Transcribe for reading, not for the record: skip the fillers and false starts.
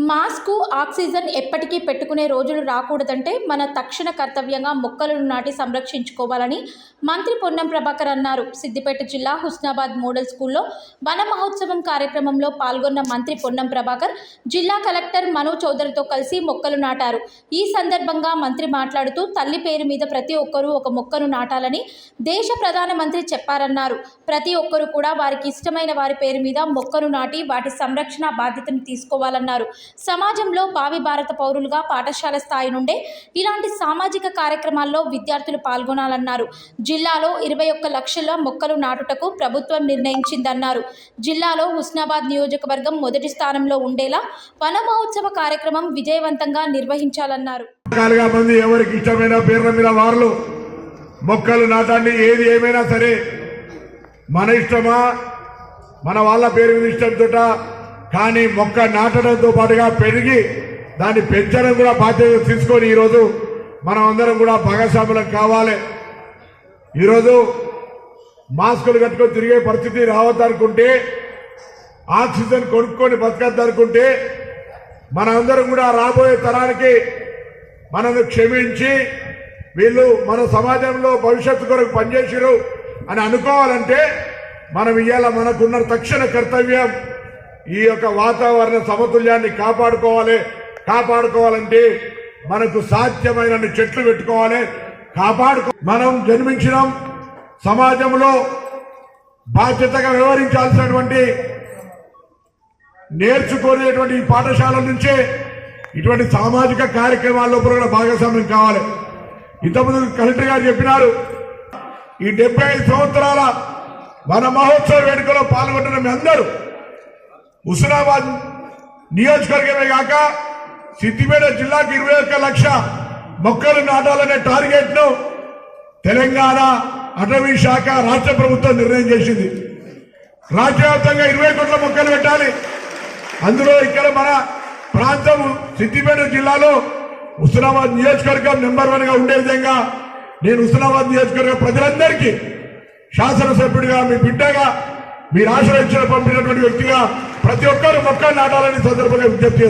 Mask oxygen ఎప్పటికీ పెట్టుకునే రోజులు రాకూడదంటే మన తక్షణ కర్తవ్యంగా మొక్కలను నాటి సంరక్షించుకోవాలని మంత్రి పొన్నం ప్రభాకర్ అన్నారు. సిద్దిపేట జిల్లా హుస్నాబాద్ మోడల్ స్కూల్లో వన మహోత్సవం కార్యక్రమంలో పాల్గొన్న మంత్రి పొన్నం ప్రభాకర్ జిల్లా కలెక్టర్ మను చౌదరితో కలిసి మొక్కలు నాటారు. ఈ సందర్భంగా మంత్రి మాట్లాడుతూ తల్లి పేరు మీద ప్రతి ఒక్కరూ ఒక మొక్కను నాటాలని దేశ ప్రధానమంత్రి చెప్పారన్నారు. ప్రతి ఒక్కరూ కూడా వారికి ఇష్టమైన వారి పేరు మీద మొక్కను నాటి వాటి సంరక్షణ బాధ్యతను తీసుకోవాలన్నారు. సమాజంలో భావి భారత పౌరులుగా పాఠశాల స్థాయి నుండే ఇలాంటి సామాజిక కార్యక్రమాల్లో విద్యార్థులు పాల్గొనాలన్నారు. జిల్లాలో 21 లక్షల మొక్కలు నాటుటకు ప్రభుత్వం నిర్ణయించిందన్నారు. జిల్లాలో హుస్నాబాద్ నియోజకవర్గం మొదటి స్థానంలో ఉండేలా వన మహోత్సవ కార్యక్రమం విజయవంతంగా నిర్వహించాలన్నారు. ఎవరికి ఇష్టమైన పేర్ల మీద వారు మొక్కలు నాటండి. ఏది ఏమైనా సరే మన ఇష్టమా, మన వాళ్ళ పేరు మీద ఇష్టంతో, కానీ మొక్క నాటడంతో పాటుగా పెరిగి దాన్ని పెంచడం కూడా బాధ్యత తీసుకొని ఈరోజు మనం అందరం కూడా భాగస్వాములం కావాలి. ఈరోజు మాస్కులు కట్టుకొని తిరిగే పరిస్థితి రావద్దనుకుంటే, ఆక్సిజన్ కొనుక్కొని బతకద్దనుకుంటే, మనందరం కూడా రాబోయే తరానికి మనల్ని క్షమించి వీళ్ళు మన సమాజంలో భవిష్యత్తు కొరకు పనిచేసిరు అని అనుకోవాలంటే మనం ఇవాళ మనకున్న తక్షణ కర్తవ్యం ఈ యొక్క వాతావరణ సమతుల్యాన్ని కాపాడుకోవాలంటే మనకు సాధ్యమైన చెట్లు పెట్టుకోవాలి, మనం జన్మించడం సమాజంలో బాధ్యతగా వ్యవహరించాల్సినటువంటి నేర్చుకునేటువంటి పాఠశాలల నుంచే ఇటువంటి సామాజిక కార్యక్రమాల్లో కూడా భాగస్వామ్యం కావాలి. ఇంతకుముందు కలెక్టర్ గారు చెప్పినారు, ఈ 75 సంవత్సరాల వన మహోత్సవ వేడుకలో పాల్గొంటున్న మీ అందరూ హుస్నాబాద్ నియోజకవర్గమే కాక సిద్దిపేట జిల్లాకి 21 లక్ష మొక్కలు నాటాలనే టార్గెట్ ను తెలంగాణ అటవీ శాఖ రాష్ట్ర ప్రభుత్వం నిర్ణయం చేసింది. రాష్ట్ర వ్యాప్తంగా 20 కోట్ల మొక్కలు పెట్టాలి. అందులో ఇక్కడ మన ప్రాంతం సిద్దిపేట జిల్లాలో హుస్నాబాద్ నియోజకవర్గం నెంబర్ 1 గా ఉండే విధంగా నేను హుస్నాబాద్ నియోజకవర్గ ప్రజలందరికీ శాసనసభ్యుడిగా, మీ బిడ్డగా, మీరు ఆశ్రయించిన పంపినటువంటి వ్యక్తిగా ప్రతి ఒక్కరు మొక్కలు నాటాలని సందర్భంగా విజ్ఞప్తి